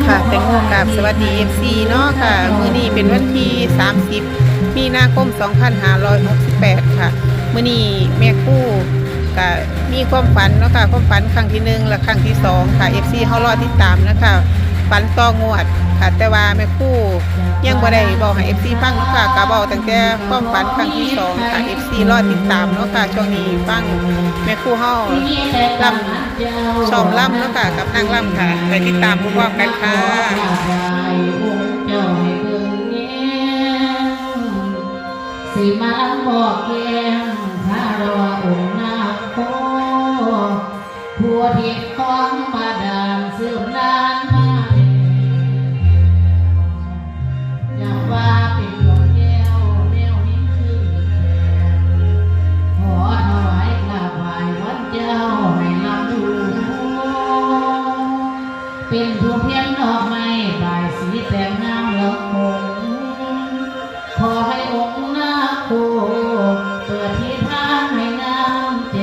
ค่ะแตงโมกับสวัสดี FC เนาะค่ะมื้อนี้เป็นวันที่30มีนาคม2568ค่ะมื้อนี้แม่ครู่ก็มีความฝันเนาะค่ะความฝันครั้งที่1และครั้งที่2ค่ะ FC เฮารอติดตามนะคะฝันต่องวดค่ะแต่ว่าแม่ครู่ยังบ่ได้บอกให้ FC ฟังเนาะค่ะก็บอกตั้งแต่ความฝันครั้งที่2ค่ะ FC รอติดตามเนาะค่ะช่วงนี้ฟังแม่ครู่เฮาล่ำชมล่ำเนาะค่ะกับนางล่ำค่ะไปติดตามพร้อมๆกันค่ะสิมาบอกแก้มถ้ารอองค์นาโคผัวเทียบของมาดามสืบนานมาอยากว่าเป็นดวงแก้วแนวนี้คือขอถวายกราบไหว้วัดเจ้าให้ลำดูเป็นทูบเทียนดอกไม้ใบสีแต่งงามละคงขอให้องค์นาโคเปิดที่ทางให้น้ำเจ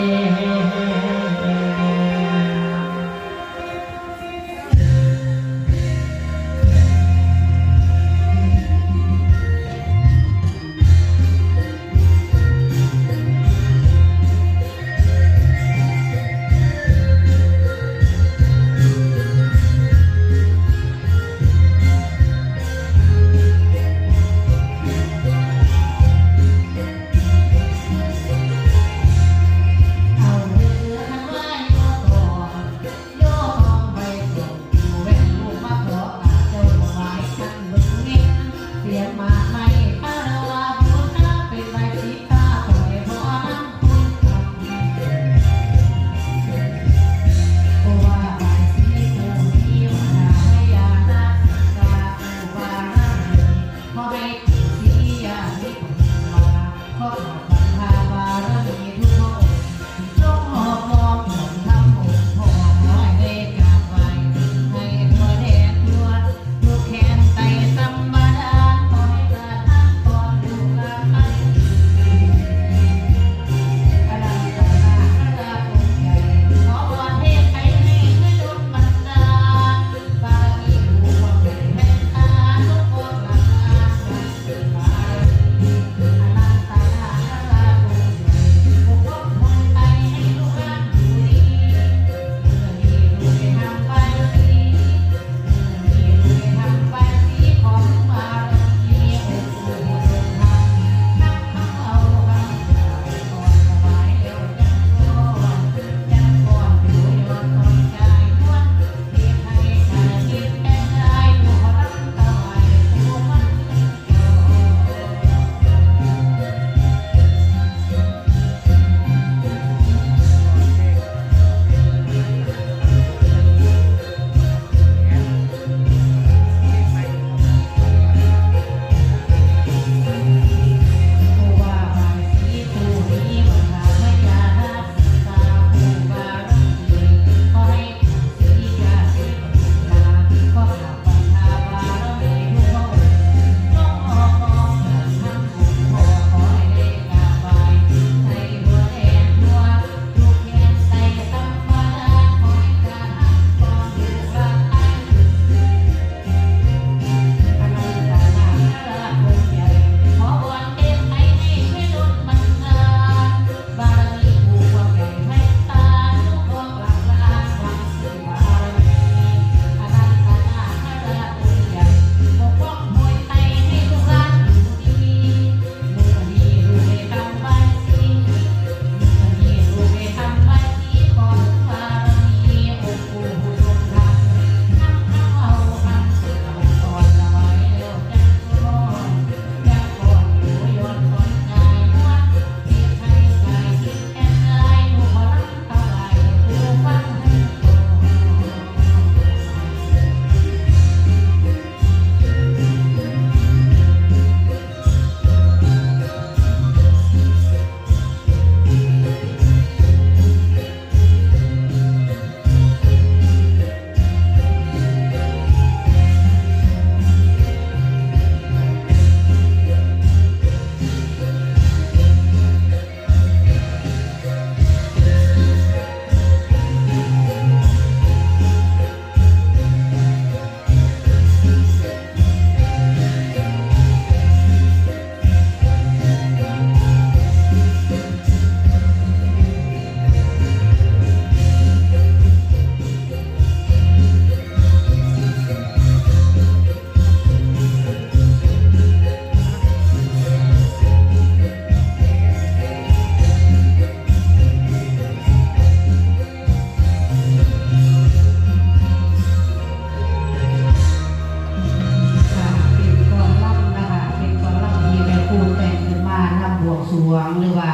สรวงหรือว่า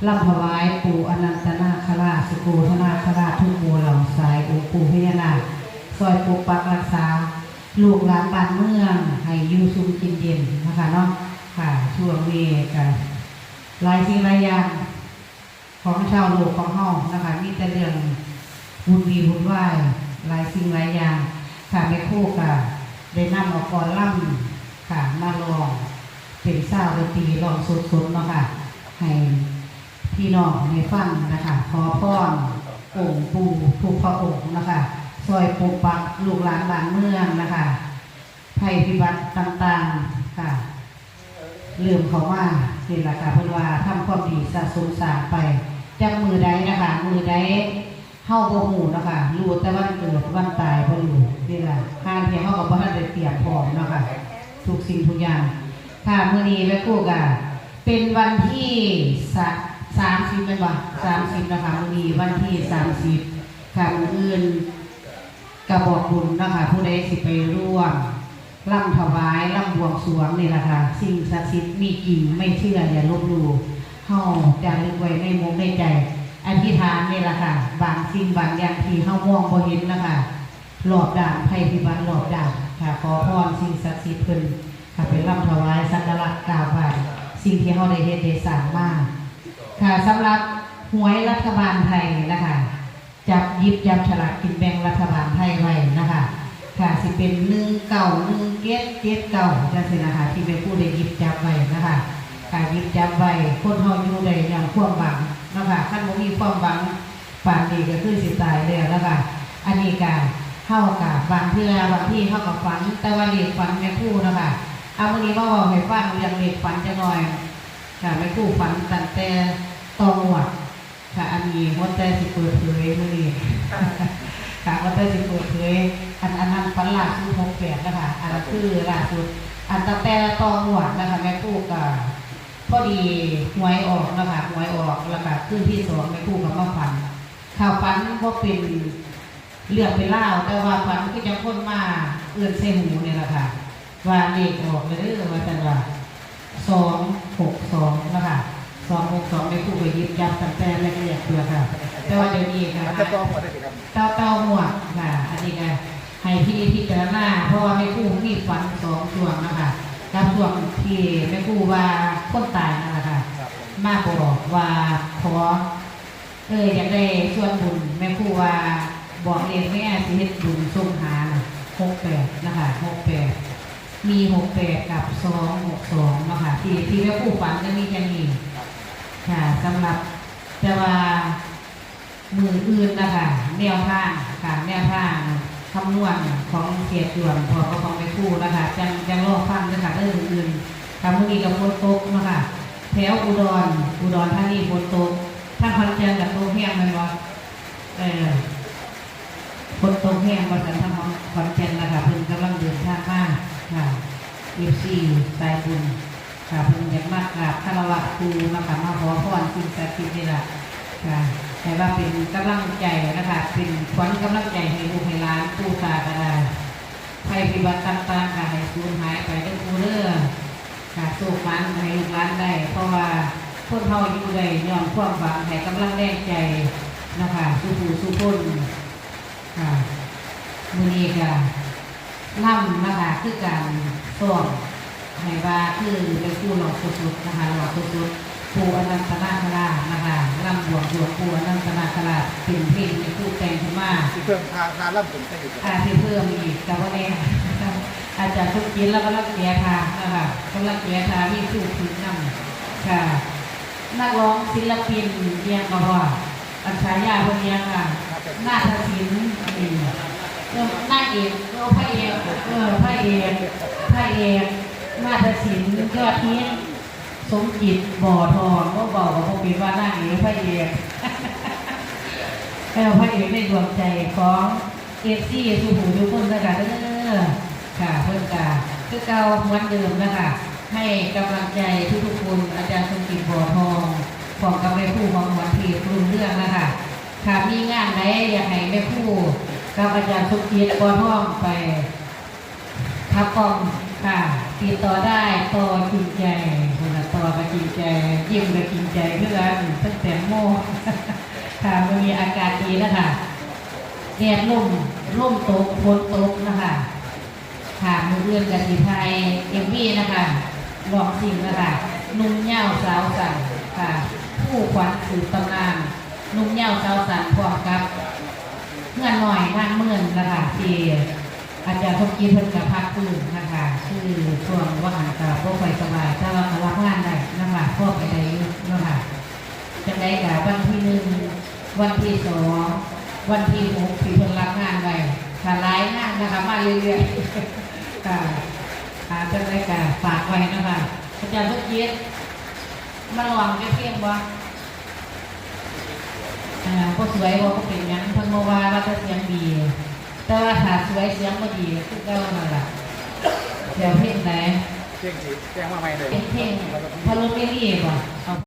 ลำถวายปู่อนันตนาคราชสุโกธนาคราชทุกหมู่เหล่าสายองค์ปู่พญานาคซอยปกปักรักษาลูกหลานบ้านเมืองให้อยู่สุขกินเย็นนะคะเนาะค่ะช่วงนี้กันหลายสิ่งหลายอย่างของชาวโลกของเฮานะคะมีแต่เรื่องวุ่นวีวุ่นวายหลายสิ่งหลายอย่างค่ะแม่ครูค่ะได้นำเอากรล่ำค่ะมาลองเป็นซาวดนตรีลองสดๆเนาะค่ะให้พี่น้องให้ฟังนะคะขอพรองค์ปู่ทุกพระองค์นะคะซอยปกปักลูกหลานบ้านเมืองนะคะภัยพิบัติต่างๆค่ะเลื่อมเขามานี่แหละค่ะเพื่อว่าทำความดีสะสมสร้างไปจากมือใดนะคะมือใดเฮาบ่ฮู้นะคะรู้แต่วันเกิดวันตายบ่รู้นี่ล่ะการที่เฮาก็บ่ทันได้เตรียมพร้อมเนาะค่ะทุกสิ่งทุกอย่างค่ะมื้อนี้แม่ครูก็เป็นวันที่30แม่นบ่30นะคะมื้อนี้วันที่30ค่ะมื้ออื่นก็บอกบุญนะคะผู้ใดสิไปร่วมร่ำถวายร่ำบวงสรวงนี่แหละค่ะสิ่งศักดิ์สิทธิ์มีจริงไม่เชื่ออย่าลบหลู่เฮาจะลึกไว้ในมุมในใจอธิษฐานนี่แหละค่ะบางสิ่งบางอย่างที่เฮามองบ่เห็นนะคะหลอบด่านภัยพิบัติหลอบด่านค่ะขอพรสิ่งศักดิ์สิทธิ์เพิ่นค่ะไปร่ำถวายสักการะกราบไหว้สิ่งที่เฮาได้เฮ็ดได้สร้างมาค่ะสำหรับหวยรัฐบาลไทยนะคะจับยิบจับฉลากกินแบ่งรัฐบาลไทยไว้นะคะค่ะสิเป็น191779จังซี่นะคะที่เป็นผู้ได้ยิบจับไว้นะคะค่ะยิบจับไว้คนเฮาอยู่ได้อย่างความหวังนะคะคันบ่มีความหวังป่านนี้ก็คือสิตายแล้วนะคะอันนี้ก็เฮาก็บางเทื่อบางที่เฮาก็ฝันแต่ว่าเลขฝันแม่ครูนะคะเอามื้อนี้มาเว้าให้ฟังเรื่องเลขฝันจักหน่อยค่ะแม่ครูฝันตั้งแต่ตอนหวดค่ะอันนี้หัวใจสิเปิดเผยมื้อนี้ค่ะหัวใจสิเปิดเผยอันนั้นฝันล่าสุด68นะคะอันนั้นคือล่าสุดอันตั้งแต่ตอนหวดนะคะแม่ครูก็พอดีหวยออกนะคะหวยออกแล้วก็คืนที่2แม่ครูก็มาฝันข่าวฝันบ่เป็นเรื่องเป็นเล่าแต่ว่าฝันก็จะคนมาเอื้อนใส่หูนี่แหละค่ะว่าเลขออกเลยว่าจังว่า262นะคะ262แม่ครูไปยิบจับตั้งแต่แรกๆเลยค่ะแต่ว่าเดี๋ยวนี้ค่ะเต้าหมวกค่ะอันนี้ก็ให้พี่พิจารณาเพราะว่าแม่ครูมีฝัน2ช่วงนะคะกับช่วงที่แม่ครูว่าคนตายนั่นแหละค่ะมาบอกว่าขออยากได้ส่วนบุญแม่ครูว่าบอกเองแม่สิเฮ็ดบุญส่งหา68นะคะ68มี68กับ262นะคะที่แม่ครูฝันจะมีแค่นี้ค่ะสำหรับแต่ว่ามืออื่นนะคะแนวทางค่ะแนวทางคำนวณของเสียส่วนของแม่ครูนะคะจังรอฟังนะคะเรื่องอื่นๆค่ะมื้อนี้กับฝนตกนะคะแถวอุดรธานีฝนตกทางขอนแก่นกับตกแห้งแม่นบ่ฝนตกแห้งว่าซั่นทางขอนแก่นนะคะเพิ่นกำลังเดินทางมาค่ะ FC สายบุญค่ะเพิ่นอยากมากราบคารวะครูนะคะมาขอพรสิ่งศักดิ์สิทธิ์นี่ล่ะค่ะแต่ว่าเป็นกำลังใจนะคะเป็นขวัญกำลังใจให้ลูกให้หลานผู้ตาก็ได้ภัยพิบัติต่างๆค่ะให้สูญหายไปด้วยครูเด้อค่ะโชคมันให้ลูกหลานได้เพราะว่าคนเฮาอยู่ได้ย้อนความหวังให้กำลังแรงใจนะคะสู้ผู้สู้คนค่ะมื้อนี้ก็นำนะคะคือการสอนให้ว่าคือเป็นผู้หลอกสุดๆนะคะหลอกสุดๆปู่อนันตนาคราชนะคะรำบวงปู่อนันตนาคราชเป็นเพลงในผู้แต่งขึ้นมาที่เพิ่มทาล่ำผมใช่ไหมที่เพิ่มอีกแต่ว่าเนี่ยอาจารย์ทุกกินแล้วก็รักเกียรทานะคะก็รักเกียรทาที่สู้ถึงนั่งค่ะนักร้องศิลปินเรียงก็ว่าอัญชายาพวกนี้ค่ะนาฏศิลป์นี่นางเอกพระเอกพระเอกนาฏศิลป์ยอดฮิตสมจิตบ่อทองก็บอกว่าพวกเป็นว่านางเอกพระเอกพระเอกในดวงใจของFC สู่หูทุกคนนะคะเด้อค่ะเพิ่นก็คือเก่าเหมือนเดิมนะคะให้กำลังใจทุกๆคนอาจารย์สมจิตบ่อทองของกับแม่ครูของวันที่รุ่งเรื่องนะคะค่ะมีงานไหนอยากให้แม่ครูกับอาจารย์สมจิตบ่อทองไปทับกองค่ะติดต่อได้ต่อจริงใจคนละต่อกับจริงใจยิ้มเลย ค่ะมันมีอากาศดีนะคะแดดร่มตกฝนตกนะคะค่ะมือเอื้อนกับสีไทยเอ็มวีนะคะลองสิ่งนะคะนุ่มเหย้าสาวสั่นค่ะผู้ขวัญสืบตำนานนุ่มเหย้าสาวสั่นพร้อมกับเพื่อนหน่อยนั่งเมื่อนนะคะที่อาจารย์ทกีเพิ่นกับพักตื่นนะคะคือช่วงว่าหันกับพวกไปสบายถ้าเรารับงานได้นะคะพวกไปได้นะคะจะได้กับวันที่1วันที่2วันที่6ที่เพิ่นรับงานได้ค่ะหลายงานนะคะมาเรื่อยๆค่ะจะได้กับฝากไว้นะคะอาจารย์ทกีมาลองเพียงบ่ก็สวยว่าก็เป็นยังเพิ่นบอกว่าจะเสียงดีแต่ว่าถ้าสวยเสียงบ่ดีคือเก่านั่นล่ะเดี๋ยวเพลงไหน เที่ยงสิแจ้งมาใหม่เลย เพลงพาโลเมลี่บ่